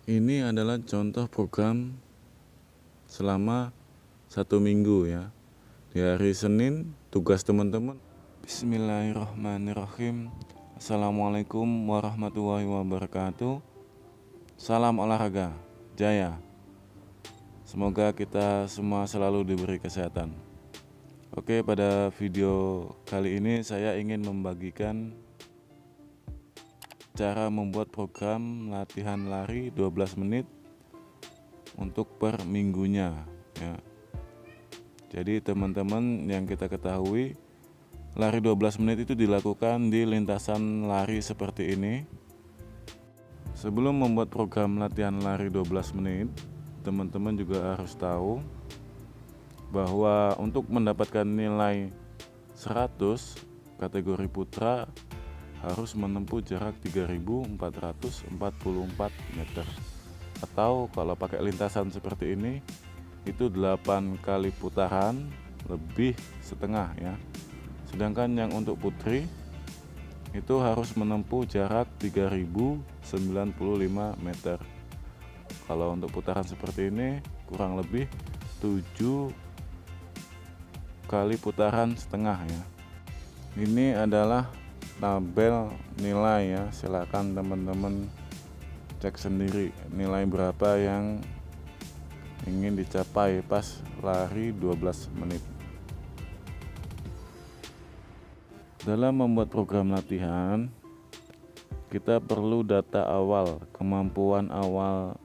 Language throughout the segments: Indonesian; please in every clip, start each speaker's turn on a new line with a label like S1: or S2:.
S1: Ini adalah contoh program selama 1 minggu ya. Di hari Senin tugas teman-teman. Bismillahirrahmanirrahim. Assalamualaikum warahmatullahi wabarakatuh. Salam olahraga jaya. Semoga kita semua selalu diberi kesehatan. Oke, pada video kali ini saya ingin membagikan cara membuat program latihan lari 12 menit untuk per minggunya ya. Jadi teman-teman, yang kita ketahui lari 12 menit itu dilakukan di lintasan lari seperti ini. Sebelum membuat program latihan lari 12 menit, teman-teman juga harus tahu bahwa untuk mendapatkan nilai 100 kategori putra harus menempuh jarak 3.444 meter, atau kalau pakai lintasan seperti ini itu 8 kali putaran lebih setengah ya. Sedangkan yang untuk putri itu harus menempuh jarak 3.095 meter. Kalau untuk putaran seperti ini kurang lebih 7 kali putaran setengah ya. Ini adalah tabel nilai ya, silakan teman-teman cek sendiri nilai berapa yang ingin dicapai pas lari 12 menit. Dalam membuat program latihan, kita perlu data awal, kemampuan awal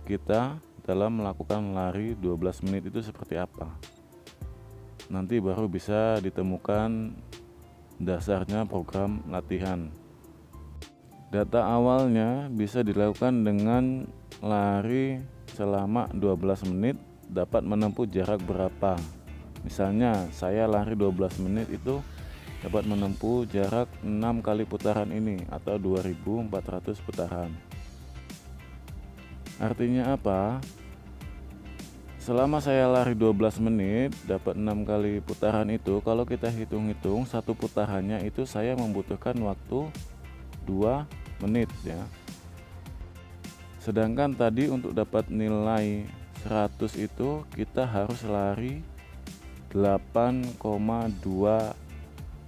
S1: kita dalam melakukan lari 12 menit itu seperti apa. Nanti baru bisa ditemukan dasarnya program latihan. Data awalnya bisa dilakukan dengan lari selama 12 menit dapat menempuh jarak berapa. Misalnya saya lari 12 menit itu dapat menempuh jarak 6 kali putaran ini atau 2.400 putaran. Artinya apa? Selama saya lari 12 menit dapat 6 kali putaran itu, kalau kita hitung-hitung satu putarannya itu saya membutuhkan waktu 2 menit ya. Sedangkan tadi untuk dapat nilai 100 itu kita harus lari 8,2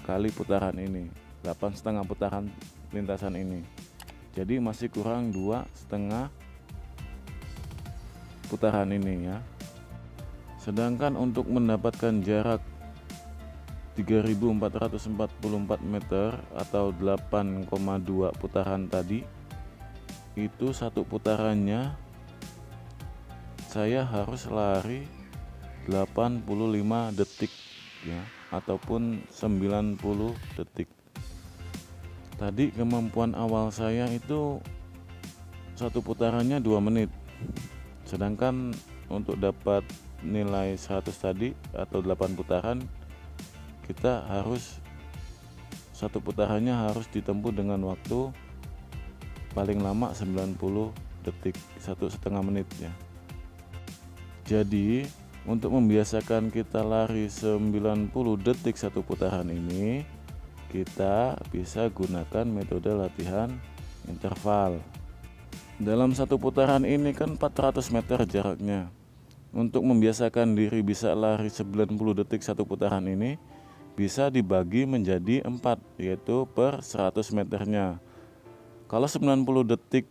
S1: kali putaran ini, 8,5 putaran lintasan ini. Jadi masih kurang 2,5 putaran ini ya. Sedangkan untuk mendapatkan jarak 3.444 meter atau 8,2 putaran tadi, itu satu putarannya saya harus lari 85 detik ya, ataupun 90 detik. Tadi kemampuan awal saya itu satu putarannya 2 menit. Sedangkan untuk dapat nilai 100 tadi atau 8 putaran, kita harus satu putarannya harus ditempuh dengan waktu paling lama 90 detik, 1,5 menit ya. Jadi untuk membiasakan kita lari 90 detik satu putaran ini, kita bisa gunakan metode latihan interval. Dalam satu putaran ini kan 400 meter jaraknya. Untuk membiasakan diri bisa lari 90 detik satu putaran ini, bisa dibagi menjadi 4, yaitu per 100 meternya. Kalau 90 detik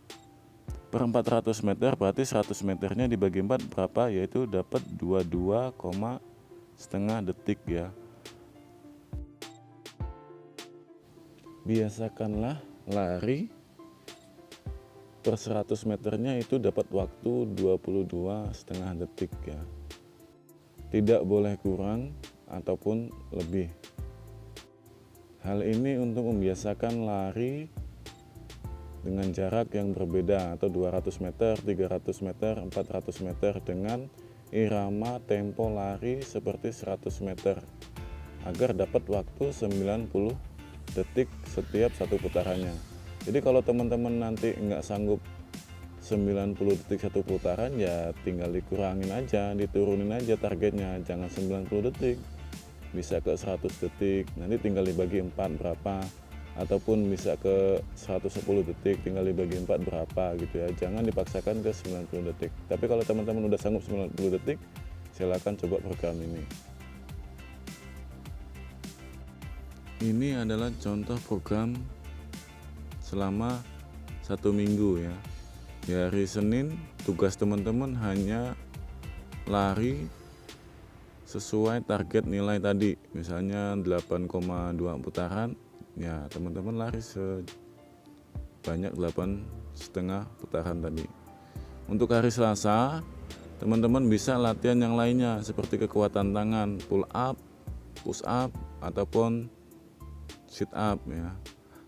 S1: per 400 meter berarti 100 meternya dibagi 4 berapa, yaitu dapat 22,5 detik ya. Biasakanlah lari per 100 meternya itu dapat waktu 22,5 detik ya. Tidak boleh kurang ataupun lebih. Hal ini untuk membiasakan lari dengan jarak yang berbeda, atau 200 meter, 300 meter, 400 meter dengan irama tempo lari seperti 100 meter agar dapat waktu 90 detik setiap satu putarannya. Jadi kalau teman-teman nanti nggak sanggup 90 detik satu putaran, ya tinggal dikurangin aja, diturunin aja targetnya, jangan 90 detik, bisa ke 100 detik, nanti tinggal dibagi 4 berapa, ataupun bisa ke 110 detik, tinggal dibagi 4 berapa gitu ya. Jangan dipaksakan ke 90 detik. Tapi kalau teman-teman udah sanggup 90 detik, silakan coba program ini. Ini adalah contoh program selama 1 minggu ya. Di hari Senin tugas teman-teman hanya lari sesuai target nilai tadi, misalnya 8,2 putaran ya, teman-teman lari sebanyak 8,5 putaran tadi. Untuk hari Selasa teman-teman bisa latihan yang lainnya seperti kekuatan tangan, pull up, push up, ataupun sit up ya.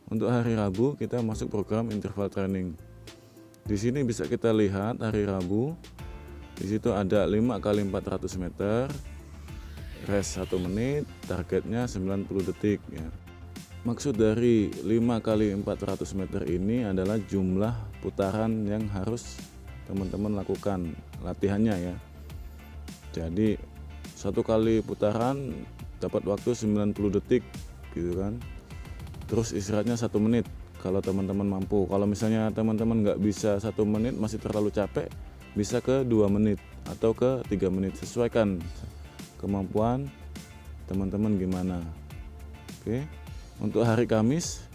S1: Untuk hari Rabu kita masuk program interval training. Di sini bisa kita lihat hari Rabu, di situ ada 5 kali 400 meter, rest 1 menit, targetnya 90 detik ya. Maksud dari 5 kali 400 meter ini adalah jumlah putaran yang harus teman-teman lakukan latihannya ya. Jadi 1 kali putaran dapat waktu 90 detik gitu kan. Terus istirahatnya 1 menit kalau teman-teman mampu. Kalau misalnya teman-teman nggak bisa 1 menit, masih terlalu capek, bisa ke 2 menit atau ke 3 menit, sesuaikan kemampuan teman-teman gimana. Oke. Untuk hari Kamis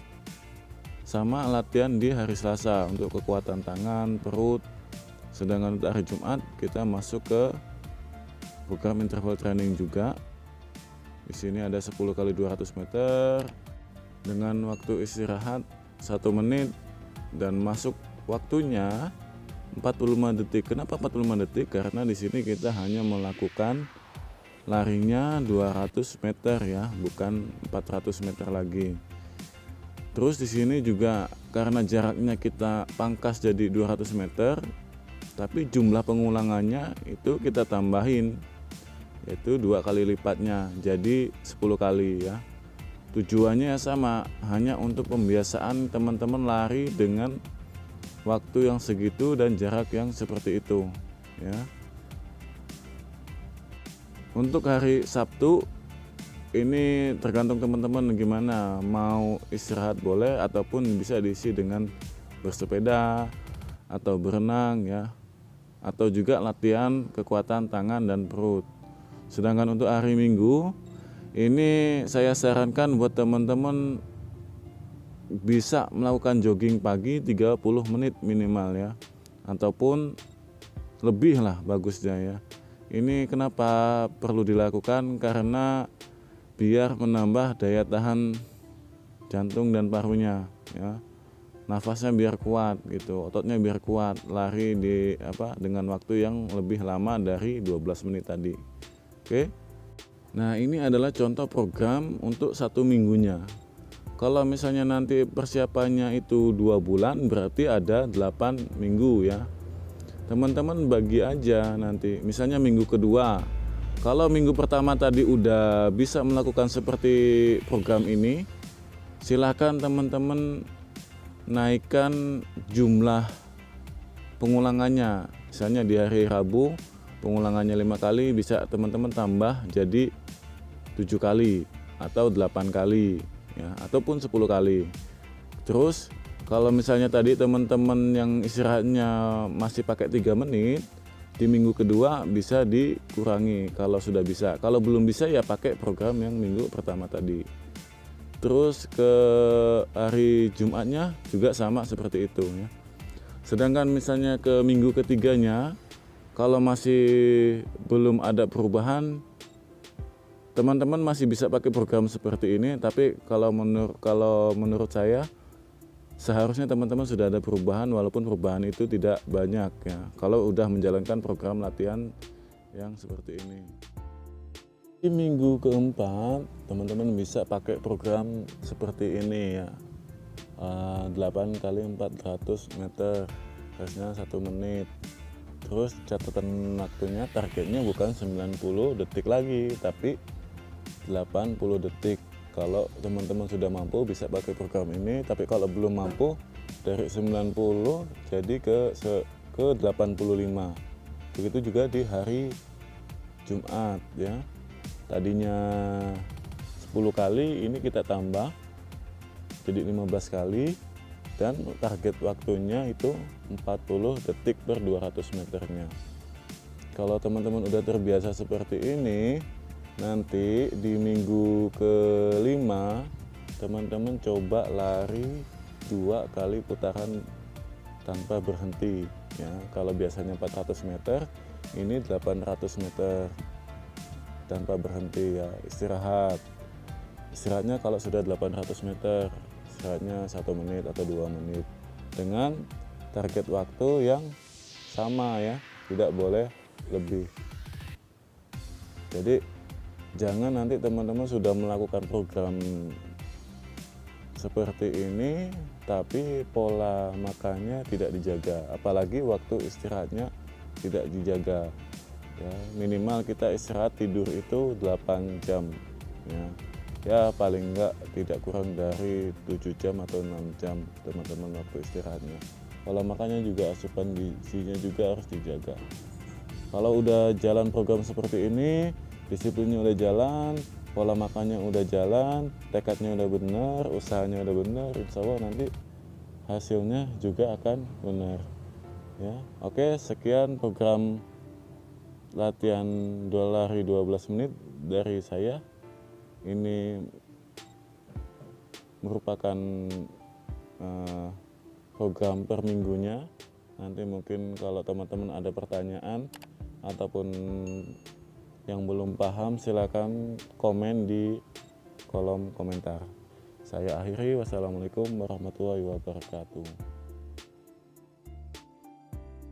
S1: sama latihan di hari Selasa untuk kekuatan tangan, perut. Sedangkan untuk hari Jumat kita masuk ke program interval training juga. Di sini ada 10 kali 200 meter dengan waktu istirahat 1 menit dan masuk waktunya 45 detik. Kenapa 45 detik? Karena di sini kita hanya melakukan larinya 200 meter ya, bukan 400 meter lagi. Terus di sini juga karena jaraknya kita pangkas jadi 200 meter, tapi jumlah pengulangannya itu kita tambahin, yaitu 2 kali lipatnya, jadi 10 kali ya. Tujuannya sama, hanya untuk pembiasaan teman-teman lari dengan waktu yang segitu dan jarak yang seperti itu ya. Untuk hari Sabtu ini tergantung teman-teman gimana, mau istirahat boleh ataupun bisa diisi dengan bersepeda atau berenang ya, atau juga latihan kekuatan tangan dan perut. Sedangkan untuk hari Minggu ini saya sarankan buat teman-teman bisa melakukan jogging pagi 30 menit minimal ya, ataupun lebih lah bagusnya ya. Ini kenapa perlu dilakukan? Karena biar menambah daya tahan jantung dan parunya ya. Nafasnya biar kuat gitu, ototnya biar kuat, lari dengan waktu yang lebih lama dari 12 menit tadi. Oke. Nah, ini adalah contoh program untuk 1 minggunya. Kalau misalnya nanti persiapannya itu 2 bulan, berarti ada 8 minggu ya. Teman-teman bagi aja nanti, misalnya minggu kedua. Kalau minggu pertama tadi udah bisa melakukan seperti program ini, silahkan teman-teman naikkan jumlah pengulangannya. Misalnya di hari Rabu pengulangannya 5 kali, bisa teman-teman tambah jadi 7 kali atau 8 kali ya, ataupun 10 kali. Terus kalau misalnya tadi teman-teman yang istirahatnya masih pakai 3 menit, di minggu kedua bisa dikurangi kalau sudah bisa. Kalau belum bisa ya pakai program yang minggu pertama tadi. Terus ke hari Jumatnya juga sama seperti itu ya. Sedangkan misalnya ke minggu ketiganya, kalau masih belum ada perubahan, teman-teman masih bisa pakai program seperti ini. Tapi kalau menurut saya seharusnya teman-teman sudah ada perubahan, walaupun perubahan itu tidak banyak ya, kalau udah menjalankan program latihan yang seperti ini. Di minggu keempat teman-teman bisa pakai program seperti ini ya, 8 kali 400 meter, restnya 1 menit. Terus catatan waktunya, targetnya bukan 90 detik lagi tapi 80 detik. Kalau teman-teman sudah mampu bisa pakai program ini, tapi kalau belum mampu dari 90 jadi ke 85. Begitu juga di hari Jumat ya. Tadinya 10 kali, ini kita tambah jadi 15 kali, dan target waktunya itu 40 detik per 200 meternya. Kalau teman-teman udah terbiasa seperti ini, nanti di minggu kelima teman-teman coba lari 2 kali putaran tanpa berhenti ya. Kalau biasanya 400 meter, ini 800 meter tanpa berhenti ya. Istirahatnya kalau sudah 800 meter, istirahatnya 1 menit atau 2 menit dengan target waktu yang sama ya, tidak boleh lebih. Jadi jangan nanti teman-teman sudah melakukan program seperti ini tapi pola makannya tidak dijaga, apalagi waktu istirahatnya tidak dijaga ya. Minimal kita istirahat tidur itu 8 jam ya, paling enggak tidak kurang dari 7 jam atau 6 jam teman-teman waktu istirahatnya. Pola makannya juga, asupan gizinya juga harus dijaga. Kalau udah jalan program seperti ini, disiplinnya udah jalan, pola makannya udah jalan, tekadnya udah benar, usahanya udah benar, insya Allah nanti hasilnya juga akan benar ya. Oke, sekian program latihan 2 lari 12 menit dari saya. Ini merupakan program per minggunya. Nanti mungkin kalau teman-teman ada pertanyaan ataupun yang belum paham, silakan komen di kolom komentar. Saya akhiri, wassalamualaikum warahmatullahi wabarakatuh.